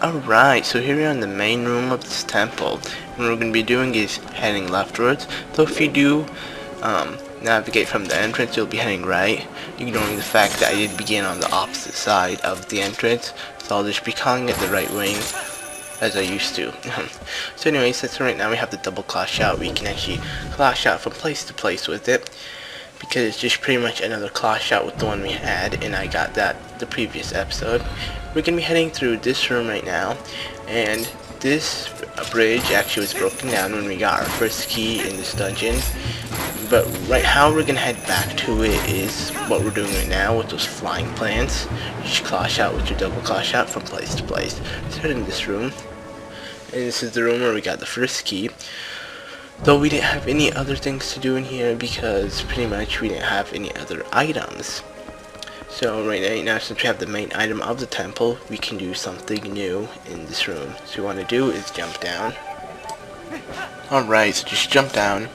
Alright, so here we are in the main room of this temple, and what we're going to be doing is heading leftwards. So if you do navigate from the entrance, you'll be heading right, ignoring the fact that I did begin on the opposite side of the entrance, so I'll just be calling it the right wing, as I used to. So anyways, since right now we have the double claw shot, we can actually claw shot from place to place with it, because it's just pretty much another claw shot with the one we had, and I got that the previous episode. We're going to be heading through this room right now, and this bridge actually was broken down when we got our first key in this dungeon, but right how we're going to head back to it is what we're doing right now with those flying plants. You just claw shot with your double claw shot from place to place. Let's head in this room, and this is the room where we got the first key. Though we didn't have any other things to do in here because pretty much we didn't have any other items. So right now, since we have the main item of the temple, we can do something new in this room. So what you want to do is jump down. Alright, so just jump down.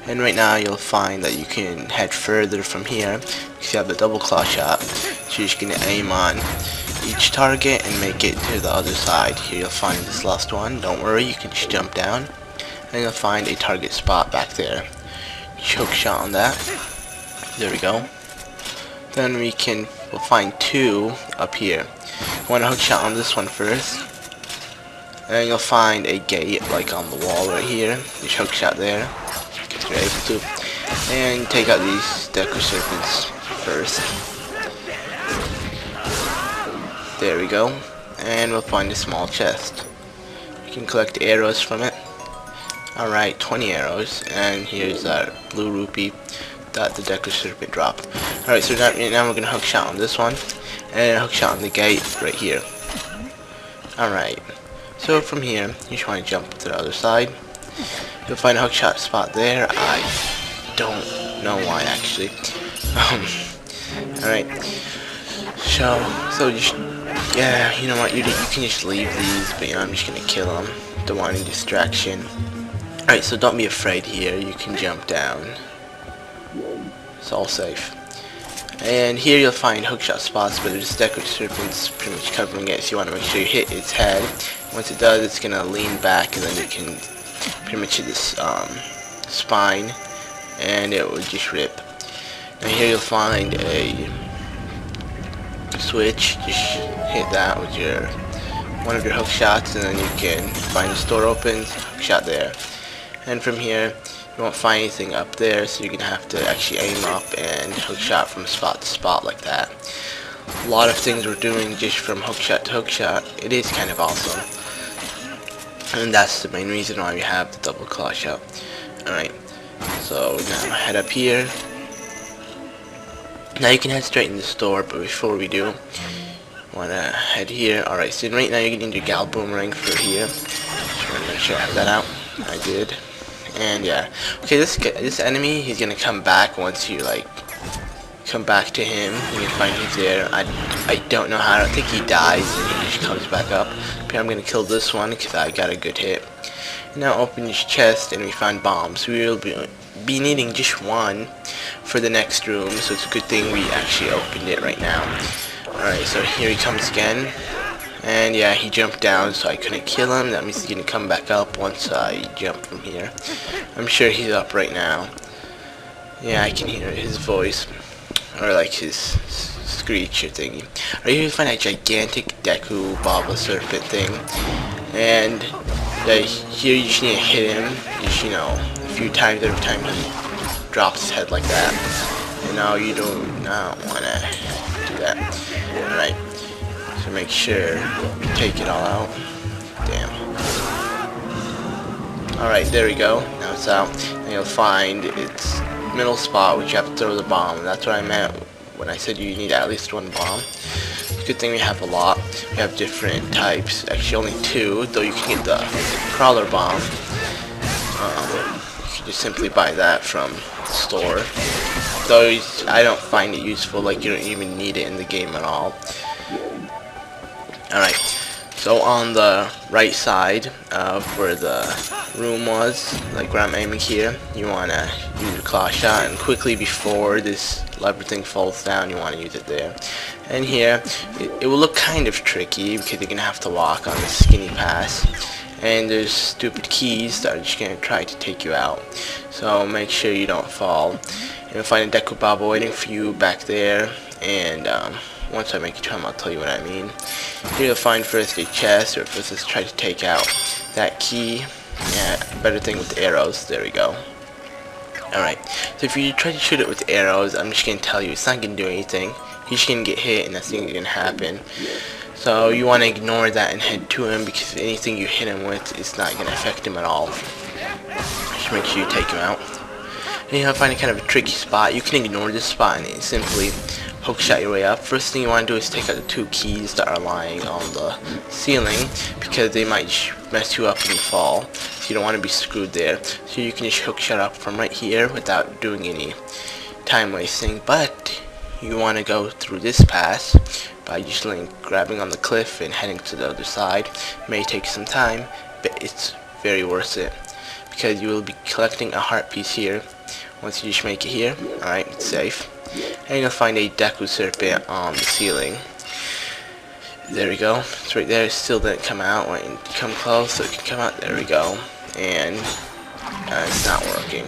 And right now you'll find that you can head further from here because you have the double claw shot. So you're just going to aim on each target and make it to the other side. Here you'll find this last one. Don't worry, you can just jump down. And you'll find a target spot back there. Choke shot on that. There we go. Then we'll find two up here. You want to hook shot on this one first. And then you'll find a gate like on the wall right here. Just hook shot there. If you're able to. And take out these deco serpents first. There we go. And we'll find a small chest. You can collect arrows from it. Alright, 20 arrows, and here's our blue rupee that the deco serpent dropped. Alright, so now we're going to hook shot on this one, and hook shot on the gate right here. Alright, so from here, you just want to jump to the other side. You'll find a hook shot spot there. I don't know why, actually. Alright, so just, yeah, you know what, you can just leave these, but you know, I'm just going to kill them. Don't want any distraction. Alright, so don't be afraid here, you can jump down. It's all safe. And here you'll find hookshot spots, but there's deco serpents pretty much covering it, so you want to make sure you hit its head. Once it does, it's going to lean back, and then you can pretty much hit this spine, and it will just rip. Now here you'll find a switch, just hit that with one of your hook shots, and then you can find this door opens, hook shot there. And from here, you won't find anything up there, so you're going to have to actually aim up and hook shot from spot to spot like that. A lot of things we're doing just from hook shot to hook shot. It is kind of awesome. And that's the main reason why we have the double claw shot. Alright, so now head up here. Now you can head straight in the store, but before we do, want to head here. Alright, so right now you're going to need your gale boomerang for here. Just want to make sure I have that out. I did. And yeah, okay, this enemy, he's gonna come back once you like come back to him. You can find he's there. I don't know how. I don't think he dies and he just comes back up. But I'm gonna kill this one because I got a good hit. Now open his chest and we found bombs. We will be needing just one for the next room, so it's a good thing we actually opened it right now. Alright, so here he comes again. And yeah, he jumped down, so I couldn't kill him. That means he's gonna come back up once I jump from here. I'm sure he's up right now. Yeah, I can hear his voice, or like his screech or thingy. Right here you find a gigantic Deku Baba serpent thing, and yeah, here you just need to hit him, just, you know, a few times every time he drops his head like that. And now you do not wanna do that. Alright. So make sure you take it all out. Damn. Alright, there we go. Now it's out. And you'll find its middle spot, which you have to throw the bomb. That's what I meant when I said you need at least one bomb. It's a good thing we have a lot. We have different types. Actually only two, though you can get the crawler bomb. You can just simply buy that from the store. Though I don't find it useful, like you don't even need it in the game at all. Alright, so on the right side of where the room was, like where I'm aiming here, you want to use your claw shot, and quickly before this lever thing falls down, you want to use it there. And here, it will look kind of tricky because you're gonna have to walk on the skinny pass. And there's stupid keys that are just gonna try to take you out. So make sure you don't fall. And you'll find a Deku Baba waiting for you back there. And once I make it to him, I'll tell you what I mean. Here you'll find first a chest, or first let's try to take out that key. Yeah, better thing with the arrows. There we go. Alright, so if you try to shoot it with arrows, I'm just gonna tell you it's not gonna do anything. You're just gonna get hit, and that's gonna happen. So you want to ignore that and head to him, because anything you hit him with is not going to affect him at all. Just make sure you take him out. And you'll find a kind of a tricky spot. You can ignore this spot and simply hook shot your way up. First thing you want to do is take out the 2 keys that are lying on the ceiling, because they might mess you up when you fall. So you don't want to be screwed there. So you can just hook shot up from right here without doing any time wasting. But you want to go through this pass by just grabbing on the cliff and heading to the other side. It may take some time, but it's very worth it, because you will be collecting a heart piece here once you just make it here. Alright, it's safe. And you'll find a Deku Serpent on the ceiling. There we go. It's right there. It still didn't come out. Wait, come close so it can come out. There we go. And it's not working.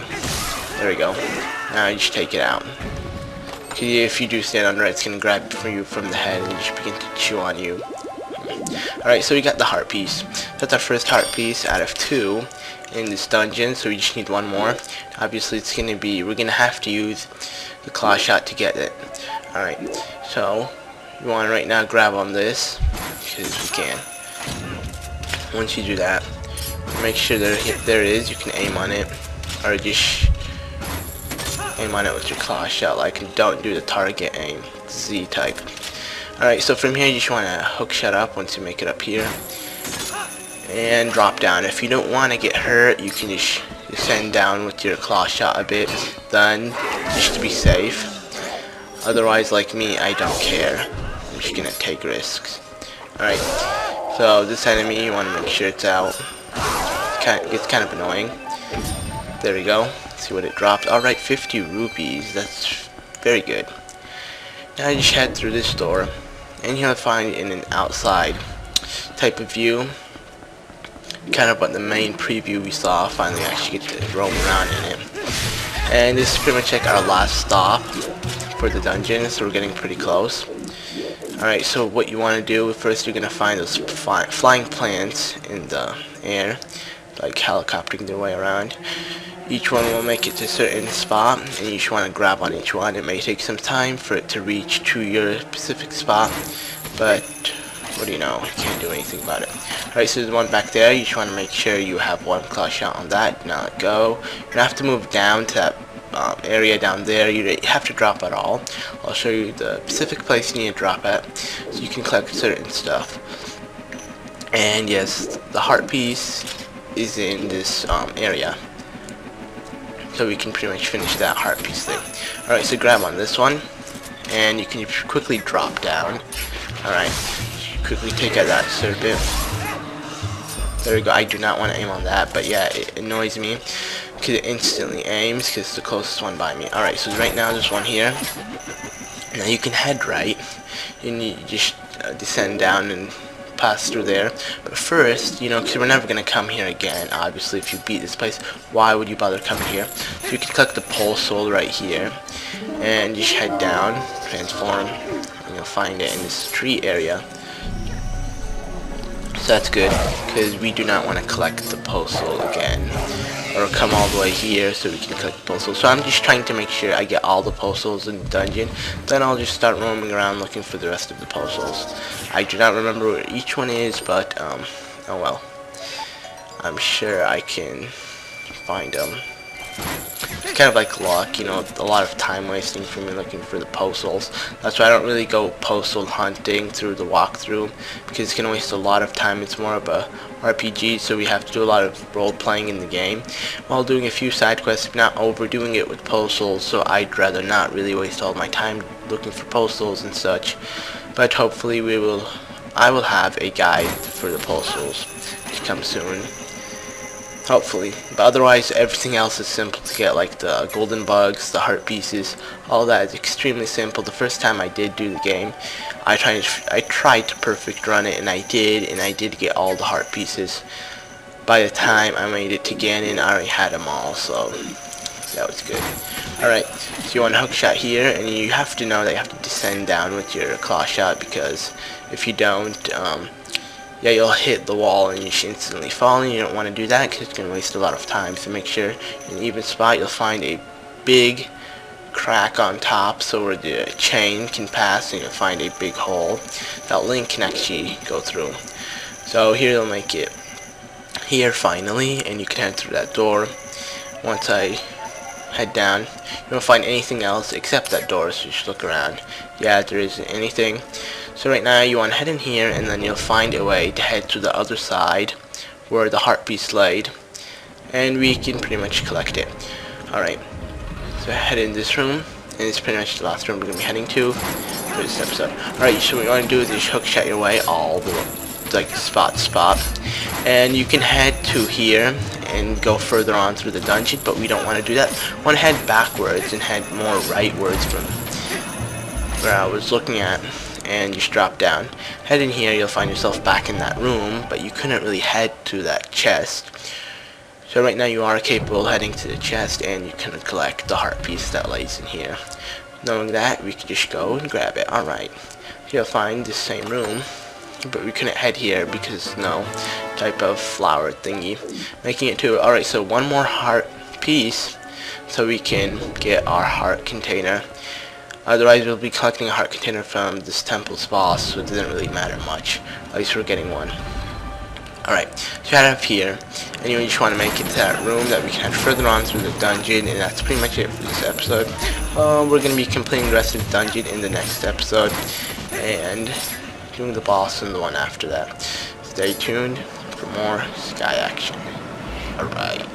There we go. Now you just take it out. If you do stand under it, it's going to grab you from the head and just begin to chew on you. Alright, so we got the heart piece. That's our first heart piece out of 2 in this dungeon, so we just need 1 more. Obviously, it's going to be, we're going to have to use the claw shot to get it. Alright, so you want to right now grab on this, because you can. Once you do that, make sure there it is. You can aim on it, or just aim on it with your claw shot, like, and don't do the target aim, Z type. Alright, so from here you just want to hook shot up once you make it up here, and drop down. If you don't want to get hurt, you can just descend down with your claw shot a bit, then just to be safe. Otherwise, like me, I don't care. I'm just gonna take risks. Alright, so this enemy, you want to make sure it's out. It's kind of annoying. There we go. See what it dropped. Alright, 50 rupees. That's very good. Now you just head through this door, and you'll find in an outside type of view, kind of what the main preview we saw. Finally actually get to roam around in it. And this is pretty much like our last stop for the dungeon, so we're getting pretty close. Alright, so what you want to do, first you're going to find those flying plants in the air, like helicoptering their way around. Each one will make it to a certain spot, and you just want to grab on each one. It may take some time for it to reach to your specific spot, but what do you know, you can't do anything about it. Alright, so there's one back there. You just want to make sure you have 1 claw shot on that. Do not let go. You're going to have to move down to that area down there. You have to drop at all. I'll show you the specific place you need to drop at, so you can collect certain stuff. And yes, the heart piece is in this area, so we can pretty much finish that heart piece thing. Alright, so grab on this one, and you can quickly drop down. Alright, quickly take out that serpent. There we go. I do not want to aim on that, but yeah, it annoys me because it instantly aims because it's the closest one by me. Alright, so right now there's one here. Now you can head right, and you just descend down and pass through there. But first, you know, because we're never going to come here again, obviously, if you beat this place, why would you bother coming here? So you can collect the pole soul right here, and just head down, transform, and you'll find it in this tree area. So that's good, because we do not want to collect the pole soul again, or come all the way here so we can collect the pole soul. So I'm just trying to make sure I get all the pole souls in the dungeon, then I'll just start roaming around looking for the rest of the pole souls. I do not remember where each one is, but oh well, I'm sure I can find them. It's kind of like luck, you know, a lot of time wasting for me looking for the postals. That's why I don't really go postal hunting through the walkthrough, because it's going to waste a lot of time. It's more of a RPG, so we have to do a lot of role playing in the game while doing a few side quests, not overdoing it with postals. So I'd rather not really waste all my time looking for postals and such. But hopefully I will have a guide for the postals to come soon. hopefully. But otherwise, everything else is simple to get, like the golden bugs, the heart pieces, all that is extremely simple. The first time I did do the game, I tried to perfect run it, and I did get all the heart pieces. By the time I made it to Ganon, I already had them all, so that was good. Alright, so you want a hook shot here, and you have to know that you have to descend down with your claw shot, because if you don't, yeah, you'll hit the wall and you should instantly fall, and you don't want to do that because it's going to waste a lot of time. So make sure in an even spot you'll find a big crack on top so where the chain can pass, and you'll find a big hole that Link can actually go through. So here you'll make it here finally, and you can head through that door. Once I head down, you won't find anything else except that door, so you should look around. Yeah, there isn't anything. So right now you want to head in here, and then you'll find a way to head to the other side where the heart piece laid, and we can pretty much collect it. Alright, so head in this room, and it's pretty much the last room we're going to be heading to for this episode. Alright, so what you want to do is just hook shot your way all the way, like spot to spot, and you can head to here and go further on through the dungeon, but we don't want to do that. We want to head backwards and head more rightwards from where I was looking at, and just drop down. Head in here, you'll find yourself back in that room, but you couldn't really head to that chest. So right now you are capable of heading to the chest, and you can collect the heart piece that lays in here. Knowing that, we can just go and grab it. Alright, so you'll find the same room, but we couldn't head here because no type of flower thingy making it to it. Alright, so one more heart piece so we can get our heart container. Otherwise we'll be collecting a heart container from this temple's boss, so it doesn't really matter much. At least we're getting one. Alright, so you head up here, and you just want to make it to that room that we can head further on through the dungeon, and that's pretty much it for this episode. We're going to be completing the rest of the dungeon in the next episode, and doing the boss and the one after that. Stay tuned for more Sky action. Alright.